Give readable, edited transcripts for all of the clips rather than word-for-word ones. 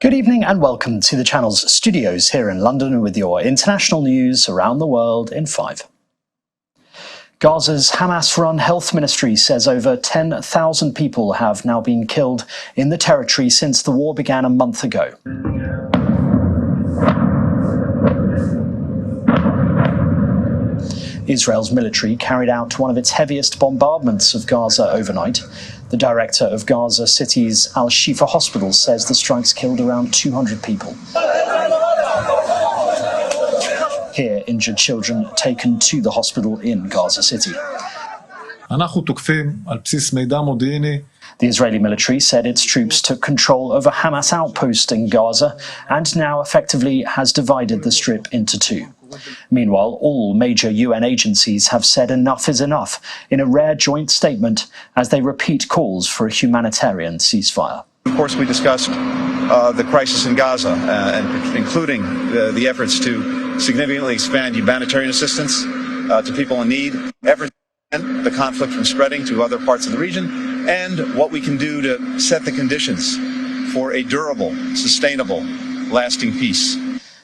Good evening and welcome to the channel's studios here in London with your international news around the world in 5. Gaza's Hamas-run health ministry says over 10,000 people have now been killed in the territory since the war began a month ago. Israel's military carried out one of its heaviest bombardments of Gaza overnight. The director of Gaza City's Al-Shifa hospital says the strikes killed around 200 people. Here, injured children taken to the hospital in Gaza City. The Israeli military said its troops took control of a Hamas outpost in Gaza and now effectively has divided the strip into two. Meanwhile, all major UN agencies have said enough is enough in a rare joint statement as they repeat calls for a humanitarian ceasefire. Of course, we discussed the crisis in Gaza, and including the efforts to significantly expand humanitarian assistance to people in need, efforts to prevent the conflict from spreading to other parts of the region, and what we can do to set the conditions for a durable, sustainable, lasting peace.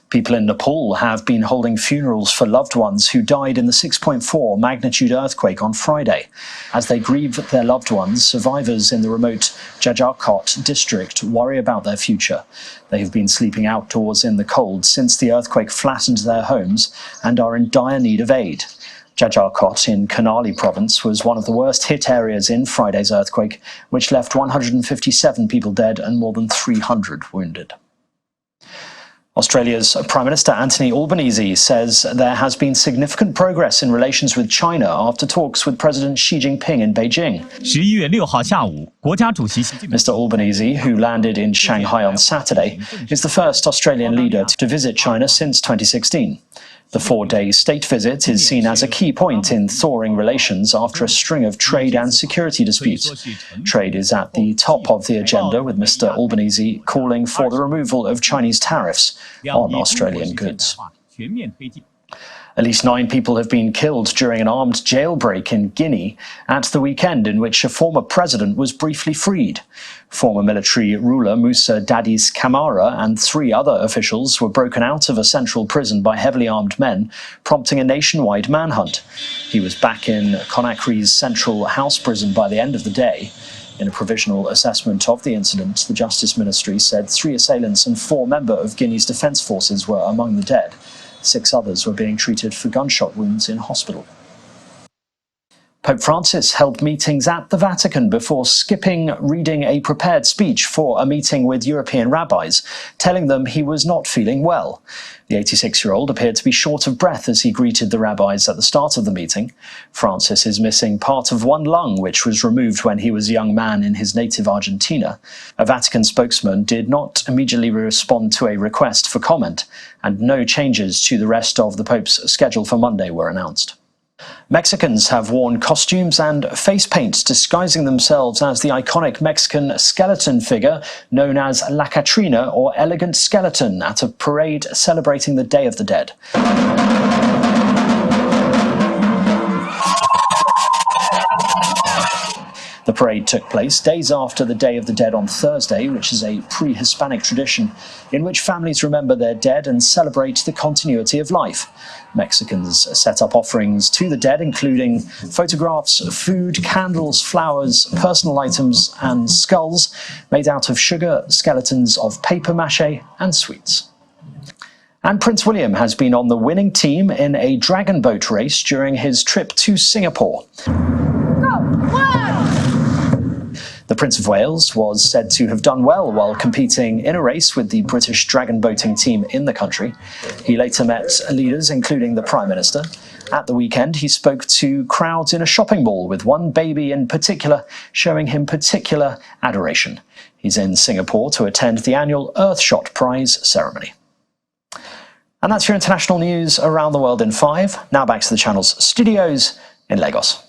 People in Nepal have been holding funerals for loved ones who died in the 6.4 magnitude earthquake on Friday. As they grieve their loved ones, survivors in the remote Jajarkot district worry about their future. They have been sleeping outdoors in the cold since the earthquake flattened their homes and are in dire need of aid. Jajarkot in Karnali province was one of the worst hit areas in Friday's earthquake, which left 157 people dead and more than 300 wounded. Australia's Prime Minister Anthony Albanese says there has been significant progress in relations with China after talks with President Xi Jinping in Beijing. Mr. Albanese, who landed in Shanghai on Saturday, is the first Australian leader to visit China since 2016. The 4-day state visit is seen as a key point in thawing relations after a string of trade and security disputes. Trade is at the top of the agenda, with Mr. Albanese calling for the removal of Chinese tariffs on Australian goods. At least 9 people have been killed during an armed jailbreak in Guinea at the weekend in which a former president was briefly freed. Former military ruler Musa Dadis Camara and 3 other officials were broken out of a central prison by heavily armed men, prompting a nationwide manhunt. He was back in Conakry's central house prison by the end of the day. In a provisional assessment of the incident, the Justice Ministry said 3 assailants and 4 members of Guinea's defence forces were among the dead. 6 others were being treated for gunshot wounds in hospital. Pope Francis held meetings at the Vatican before skipping reading a prepared speech for a meeting with European rabbis, telling them he was not feeling well. The 86-year-old appeared to be short of breath as he greeted the rabbis at the start of the meeting. Francis is missing part of one lung, which was removed when he was a young man in his native Argentina. A Vatican spokesman did not immediately respond to a request for comment, and no changes to the rest of the Pope's schedule for Monday were announced. Mexicans have worn costumes and face paint disguising themselves as the iconic Mexican skeleton figure known as La Catrina, or Elegant Skeleton, at a parade celebrating the Day of the Dead. The parade took place days after the Day of the Dead on Thursday, which is a pre-Hispanic tradition in which families remember their dead and celebrate the continuity of life. Mexicans set up offerings to the dead, including photographs, food, candles, flowers, personal items, and skulls made out of sugar, skeletons of paper mache, and sweets. And Prince William has been on the winning team in a dragon boat race during his trip to Singapore. The Prince of Wales was said to have done well while competing in a race with the British dragon boating team in the country. He later met leaders, including the Prime Minister. At the weekend, he spoke to crowds in a shopping mall, with one baby in particular showing him particular adoration. He's in Singapore to attend the annual Earthshot Prize ceremony. And that's your international news around the world in 5. Now back to the channel's studios in Lagos.